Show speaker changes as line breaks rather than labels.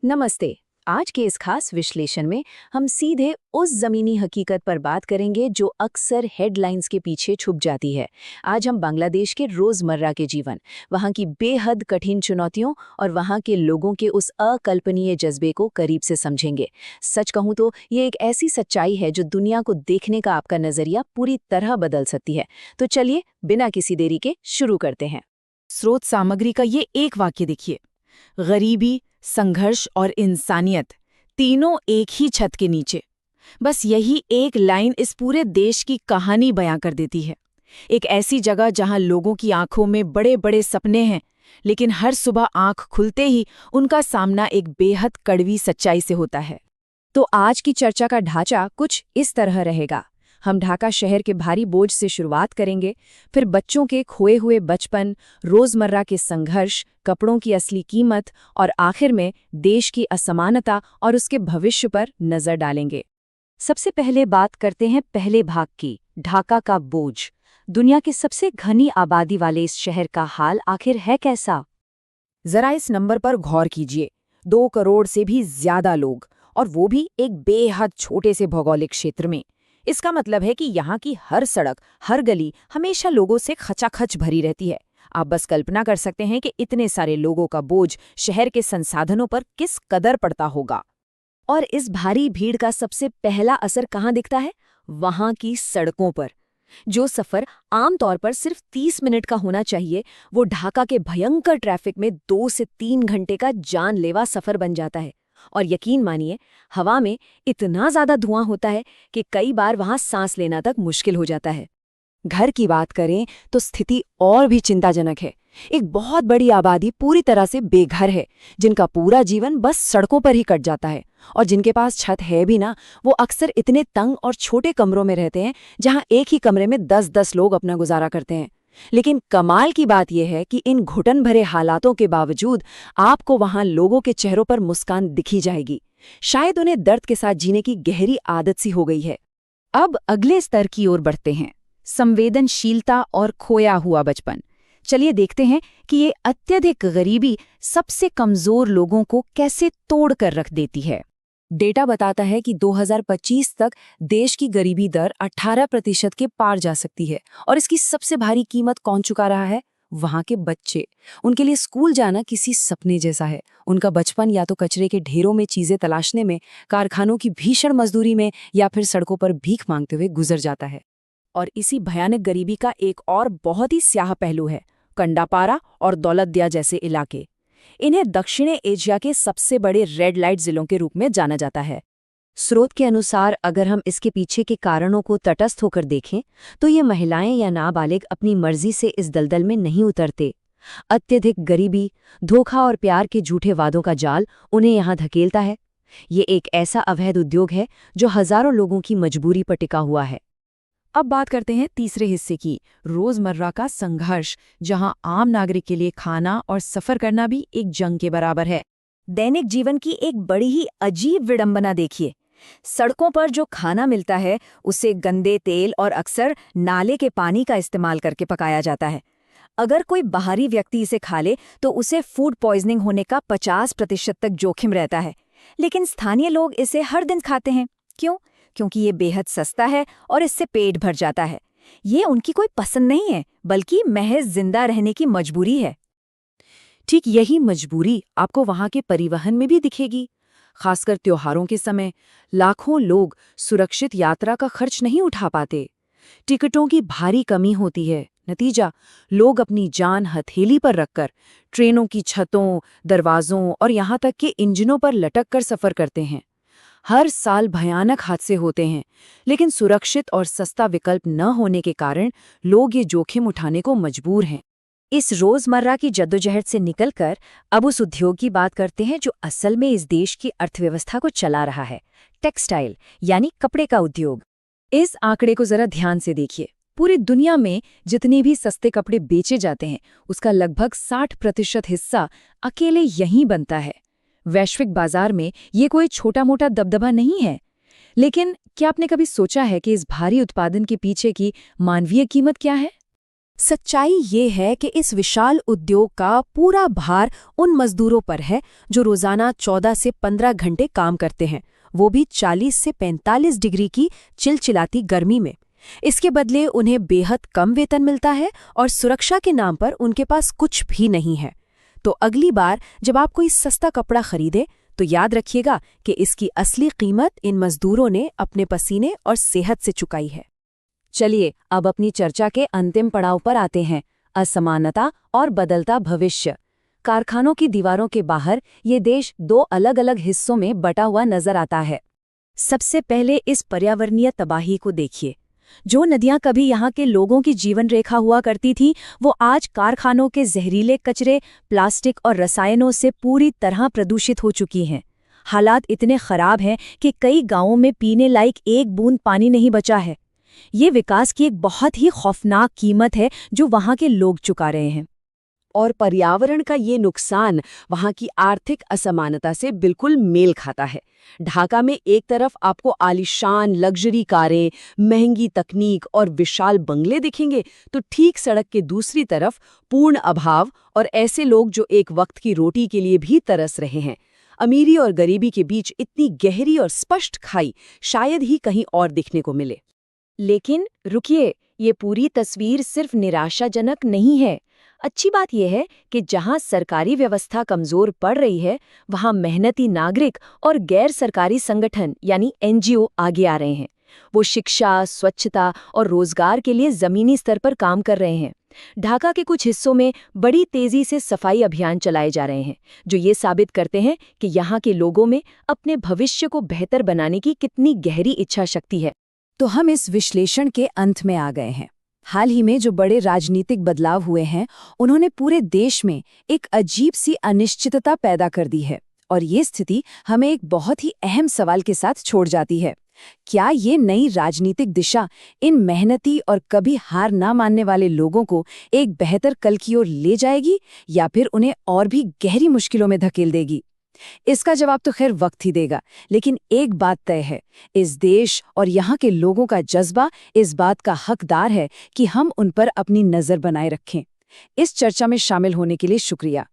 नमस्ते। आज के इस खास विश्लेषण में हम सीधे उस ज़मीनी हकीकत पर बात करेंगे जो अक्सर हेडलाइंस के पीछे छुप जाती है। आज हम बांग्लादेश के रोज़मर्रा के जीवन, वहाँ की बेहद कठिन चुनौतियों और वहाँ के लोगों के उस अकल्पनीय जज्बे को करीब से समझेंगे। सच कहूँ तो ये एक ऐसी सच्चाई है जो दुनिया को देखने का आपका नज़रिया पूरी तरह बदल सकती है। तो चलिए बिना किसी देरी के शुरू करते हैं।
स्रोत सामग्री का ये एक वाक्य देखिए। गरीबी, संघर्ष और इंसानियत, तीनों एक ही छत के नीचे। बस यही एक लाइन इस पूरे देश की कहानी बयां कर देती है। एक ऐसी जगह जहां लोगों की आंखों में बड़े बड़े सपने हैं, लेकिन हर सुबह आंख खुलते ही उनका सामना एक बेहद कड़वी सच्चाई से होता है।
तो आज की चर्चा का ढांचा कुछ इस तरह रहेगा। हम ढाका शहर के भारी बोझ से शुरुआत करेंगे, फिर बच्चों के खोए हुए बचपन, रोजमर्रा के संघर्ष, कपड़ों की असली कीमत और आखिर में देश की असमानता और उसके भविष्य पर नजर डालेंगे। सबसे पहले बात करते हैं पहले भाग की, ढाका का बोझ। दुनिया के सबसे घनी आबादी वाले इस शहर का हाल आखिर है कैसा?
जरा इस नंबर पर गौर कीजिए। 2 करोड़ से भी ज्यादा लोग, और वो भी एक बेहद छोटे से भौगोलिक क्षेत्र में। इसका मतलब है कि यहाँ की हर सड़क, हर गली हमेशा लोगों से खचाखच भरी रहती है। आप बस कल्पना कर सकते हैं कि इतने सारे लोगों का बोझ शहर के संसाधनों पर किस कदर पड़ता होगा।
और इस भारी भीड़ का सबसे पहला असर कहाँ दिखता है? वहाँ की सड़कों पर। जो सफर आमतौर पर सिर्फ 30 मिनट का होना चाहिए, वो ढाका के भयंकर ट्रैफिक में 2 से 3 घंटे का जानलेवा सफर बन जाता है। और यकीन मानिए, हवा में इतना ज्यादा धुआं होता है कि कई बार वहां सांस लेना तक मुश्किल हो जाता है।
घर की बात करें तो स्थिति और भी चिंताजनक है। एक बहुत बड़ी आबादी पूरी तरह से बेघर है, जिनका पूरा जीवन बस सड़कों पर ही कट जाता है। और जिनके पास छत है भी ना, वो अक्सर इतने तंग और छोटे कमरों में रहते हैं जहां एक ही कमरे में 10-10 लोग अपना गुजारा करते हैं। लेकिन कमाल की बात यह है कि इन घुटन भरे हालातों के बावजूद आपको वहां लोगों के चेहरों पर मुस्कान दिखी जाएगी। शायद उन्हें दर्द के साथ जीने की गहरी आदत सी हो गई है। अब अगले स्तर की ओर बढ़ते हैं, संवेदनशीलता और खोया हुआ बचपन। चलिए देखते हैं कि ये अत्यधिक गरीबी सबसे कमजोर लोगों को कैसे तोड़ कर रख देती है।
डेटा बताता है कि 2025 तक देश की गरीबी दर 18% के पार जा सकती है। और इसकी सबसे भारी कीमत कौन चुका रहा है? वहाँ के बच्चे। उनके लिए स्कूल जाना किसी सपने जैसा है। उनका बचपन या तो कचरे के ढेरों में चीजें तलाशने में, कारखानों की भीषण मजदूरी में या फिर सड़कों पर भीख मांगते हुए गुजर जाता है।
और इसी भयानक गरीबी का एक और बहुत ही स्याह पहलू है, कंडापारा और दौलतदिया जैसे इलाके। इन्हें दक्षिणी एशिया के सबसे बड़े रेड लाइट जिलों के रूप में जाना जाता है।
स्रोत के अनुसार अगर हम इसके पीछे के कारणों को तटस्थ होकर देखें, तो ये महिलाएं या नाबालिग अपनी मर्जी से इस दलदल में नहीं उतरते। अत्यधिक गरीबी, धोखा और प्यार के झूठे वादों का जाल उन्हें यहाँ धकेलता है। ये एक ऐसा अवैध उद्योग है जो हजारों लोगों की मजबूरी पर टिका हुआ है।
अब बात करते हैं तीसरे हिस्से की, रोजमर्रा का संघर्ष, जहां आम नागरिक के लिए खाना और सफर करना भी एक जंग के बराबर है।
दैनिक जीवन की एक बड़ी ही अजीब विडंबना देखिए। सड़कों पर जो खाना मिलता है उसे गंदे तेल और अक्सर नाले के पानी का इस्तेमाल करके पकाया जाता है। अगर कोई बाहरी व्यक्ति इसे खा ले तो उसे फूड पॉइजनिंग होने का 50% तक जोखिम रहता है। लेकिन स्थानीय लोग इसे हर दिन खाते हैं। क्यों? क्योंकि ये बेहद सस्ता है और इससे पेट भर जाता है। ये उनकी कोई पसंद नहीं है, बल्कि महज जिंदा रहने की मजबूरी है।
ठीक यही मजबूरी आपको वहां के परिवहन में भी दिखेगी। खासकर त्योहारों के समय लाखों लोग सुरक्षित यात्रा का खर्च नहीं उठा पाते। टिकटों की भारी कमी होती है। नतीजा, लोग अपनी जान हथेली पर रखकर ट्रेनों की छतों, दरवाजों और यहाँ तक कि इंजनों पर लटक कर सफर करते हैं। हर साल भयानक हादसे होते हैं, लेकिन सुरक्षित और सस्ता विकल्प न होने के कारण लोग ये जोखिम उठाने को मजबूर हैं।
इस रोजमर्रा की जद्दोजहद से निकलकर अब उस उद्योग की बात करते हैं जो असल में इस देश की अर्थव्यवस्था को चला रहा है, टेक्सटाइल यानी कपड़े का उद्योग।
इस आंकड़े को जरा ध्यान से देखिए। पूरी दुनिया में जितने भी सस्ते कपड़े बेचे जाते हैं, उसका लगभग 60% हिस्सा अकेले यहीं बनता है। वैश्विक बाजार में ये कोई छोटा मोटा दबदबा नहीं है। लेकिन क्या आपने कभी सोचा है कि इस भारी उत्पादन के पीछे की मानवीय कीमत क्या है? सच्चाई ये है कि इस विशाल उद्योग का पूरा भार उन मजदूरों पर है जो रोजाना 14 से 15 घंटे काम करते हैं, वो भी 40 से 45 डिग्री की चिलचिलाती गर्मी में। इसके बदले उन्हें बेहद कम वेतन मिलता है और सुरक्षा के नाम पर उनके पास कुछ भी नहीं है। तो अगली बार जब आप कोई सस्ता कपड़ा खरीदे तो याद रखिएगा कि इसकी असली कीमत इन मजदूरों ने अपने पसीने और सेहत से चुकाई है। चलिए अब अपनी चर्चा के अंतिम पड़ाव पर आते हैं, असमानता और बदलता भविष्य। कारखानों की दीवारों के बाहर ये देश दो अलग अलग हिस्सों में बटा हुआ नजर आता है। सबसे पहले इस पर्यावरणीय तबाही को देखिए। जो नदियां कभी यहाँ के लोगों की जीवन रेखा हुआ करती थी, वो आज कारखानों के जहरीले कचरे, प्लास्टिक और रसायनों से पूरी तरह प्रदूषित हो चुकी हैं। हालात इतने खराब हैं कि कई गांवों में पीने लायक एक बूंद पानी नहीं बचा है। ये विकास की एक बहुत ही खौफनाक कीमत है जो वहाँ के लोग चुका रहे हैं।
और पर्यावरण का ये नुकसान वहाँ की आर्थिक असमानता से बिल्कुल मेल खाता है। ढाका में एक तरफ आपको आलीशान लग्जरी कारें, महंगी तकनीक और विशाल बंगले दिखेंगे, तो ठीक सड़क के दूसरी तरफ पूर्ण अभाव और ऐसे लोग जो एक वक्त की रोटी के लिए भी तरस रहे हैं। अमीरी और गरीबी के बीच इतनी गहरी और स्पष्ट खाई शायद ही कहीं और दिखने को मिले।
लेकिन रुकिए, ये पूरी तस्वीर सिर्फ निराशाजनक नहीं है। अच्छी बात यह है कि जहां सरकारी व्यवस्था कमजोर पड़ रही है, वहां मेहनती नागरिक और गैर सरकारी संगठन यानी एनजीओ आगे आ रहे हैं। वो शिक्षा, स्वच्छता और रोजगार के लिए जमीनी स्तर पर काम कर रहे हैं। ढाका के कुछ हिस्सों में बड़ी तेजी से सफाई अभियान चलाए जा रहे हैं, जो ये साबित करते हैं कि यहाँ के लोगों में अपने भविष्य को बेहतर बनाने की कितनी गहरी इच्छा शक्ति है।
तो हम इस विश्लेषण के अंत में आ गए हैं। हाल ही में जो बड़े राजनीतिक बदलाव हुए हैं, उन्होंने पूरे देश में एक अजीब सी अनिश्चितता पैदा कर दी है, और ये स्थिति हमें एक बहुत ही अहम सवाल के साथ छोड़ जाती है। क्या ये नई राजनीतिक दिशा इन मेहनती और कभी हार ना मानने वाले लोगों को एक बेहतर कल की ओर ले जाएगी, या फिर उन्हें और भी गहरी मुश्किलों में धकेल देगी? इसका जवाब तो खैर वक्त ही देगा, लेकिन एक बात तय है, इस देश और यहाँ के लोगों का जज्बा इस बात का हकदार है कि हम उन पर अपनी नज़र बनाए रखें। इस चर्चा में शामिल होने के लिए शुक्रिया।